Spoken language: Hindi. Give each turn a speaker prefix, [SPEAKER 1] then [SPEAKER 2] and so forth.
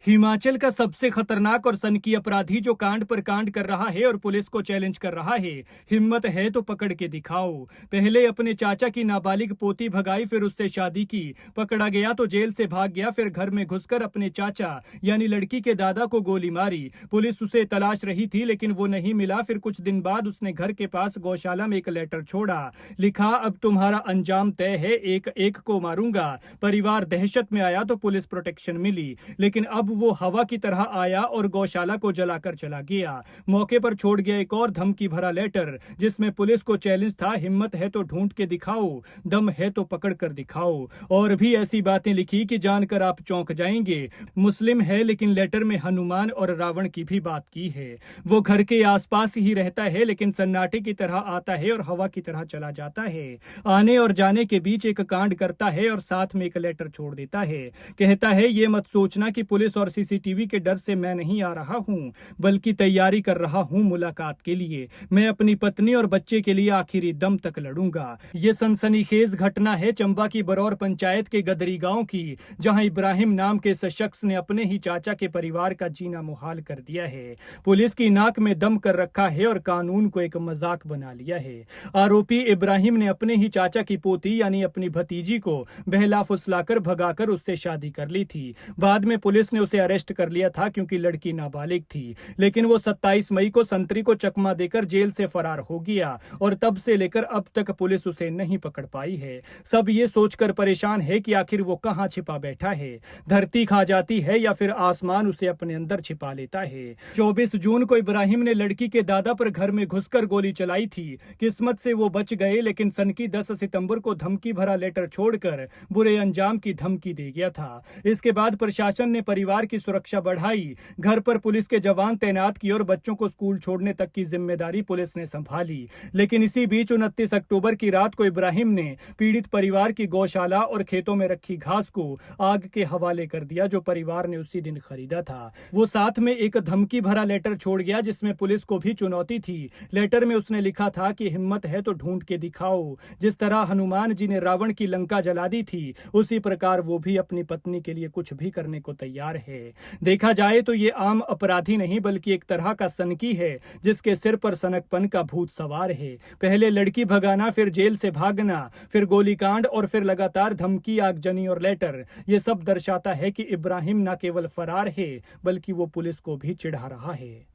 [SPEAKER 1] हिमाचल का सबसे खतरनाक और सनकी अपराधी जो कांड पर कांड कर रहा है और पुलिस को चैलेंज कर रहा है। हिम्मत है तो पकड़ के दिखाओ। पहले अपने चाचा की नाबालिग पोती भगाई, फिर उससे शादी की। पकड़ा गया तो जेल से भाग गया, फिर घर में घुसकर अपने चाचा यानी लड़की के दादा को गोली मारी। पुलिस उसे तलाश रही थी लेकिन वो नहीं मिला। फिर कुछ दिन बाद उसने घर के पास गौशाला में एक लेटर छोड़ा। लिखा, अब तुम्हारा अंजाम तय है, एक एक को मारूंगा। परिवार दहशत में आया तो पुलिस प्रोटेक्शन मिली, लेकिन अब वो हवा की तरह आया और गौशाला को जलाकर चला गया। मौके पर छोड़ गया एक और धमकी भरा लेटर जिसमें पुलिस को चैलेंज था, हिम्मत है तो ढूंढ के दिखाओ, दम है तो पकड़ कर दिखाओ। और भी ऐसी बातें लिखी कि जानकर आप चौंक जाएंगे। मुस्लिम है लेकिन लेटर में हनुमान और रावण की भी बात की है। वो घर के आसपास ही रहता है लेकिन सन्नाटे की तरह आता है और हवा की तरह चला जाता है। आने और जाने के बीच एक कांड करता है और साथ में एक लेटर छोड़ देता है। कहता है, ये मत सोचना कि पुलिस और सीसीटीवी के डर से मैं नहीं आ रहा हूं, बल्कि तैयारी कर रहा हूं मुलाकात के लिए। मैं अपनी पत्नी और बच्चे के लिए आखिरी दम तक लड़ूंगा। ये सनसनीखेज घटना है चंबा की बरौर पंचायत के गदरी गांव की, जहां इब्राहिम नाम के इस शख्स ने अपने ही चाचा के परिवार का जीना मुहाल कर दिया है। पुलिस की नाक में दम कर रखा है और कानून को एक मजाक बना लिया है। आरोपी इब्राहिम ने अपने ही चाचा की पोती यानी अपनी भतीजी को बहला फुसलाकर भगाकर उससे शादी कर ली थी। बाद में पुलिस ने उसे अरेस्ट कर लिया था क्योंकि लड़की नाबालिग थी, लेकिन वो 27 मई को संतरी को चकमा देकर जेल से फरार हो गया और तब से लेकर अब तक पुलिस उसे नहीं पकड़ पाई है। सब ये सोचकर परेशान है कि आखिर वो कहां छिपा बैठा है। धरती खा जाती है या फिर आसमान उसे अपने अंदर छिपा लेता है। 24 जून को इब्राहिम ने लड़की के दादा पर घर में घुसकर गोली चलाई थी। किस्मत से वो बच गए, लेकिन सनकी 10 सितंबर को धमकी भरा लेटर छोड़कर बुरे अंजाम की धमकी दे गया था। इसके बाद प्रशासन ने परिवार की सुरक्षा बढ़ाई, घर पर पुलिस के जवान तैनात किए और बच्चों को स्कूल छोड़ने तक की जिम्मेदारी पुलिस ने संभाली। लेकिन इसी बीच 29 अक्टूबर की रात को इब्राहिम ने पीड़ित परिवार की गौशाला और खेतों में रखी घास को आग के हवाले कर दिया, जो परिवार ने उसी दिन खरीदा था। वो साथ में एक धमकी भरा लेटर छोड़ गया जिसमें पुलिस को भी चुनौती थी। लेटर में उसने लिखा था कि हिम्मत है तो ढूंढ के दिखाओ। जिस तरह हनुमान जी ने रावण की लंका जला दी थी, उसी प्रकार वो भी अपनी पत्नी के लिए कुछ भी करने को तैयार है। देखा जाए तो ये आम अपराधी नहीं बल्कि एक तरह का सनकी है जिसके सिर पर सनकपन का भूत सवार है। पहले लड़की भगाना, फिर जेल से भागना, फिर गोलीकांड और फिर लगातार धमकी, आगजनी और लेटर। ये सब दर्शाता है कि इब्राहिम न केवल फरार है बल्कि वो पुलिस को भी चिढ़ा रहा है।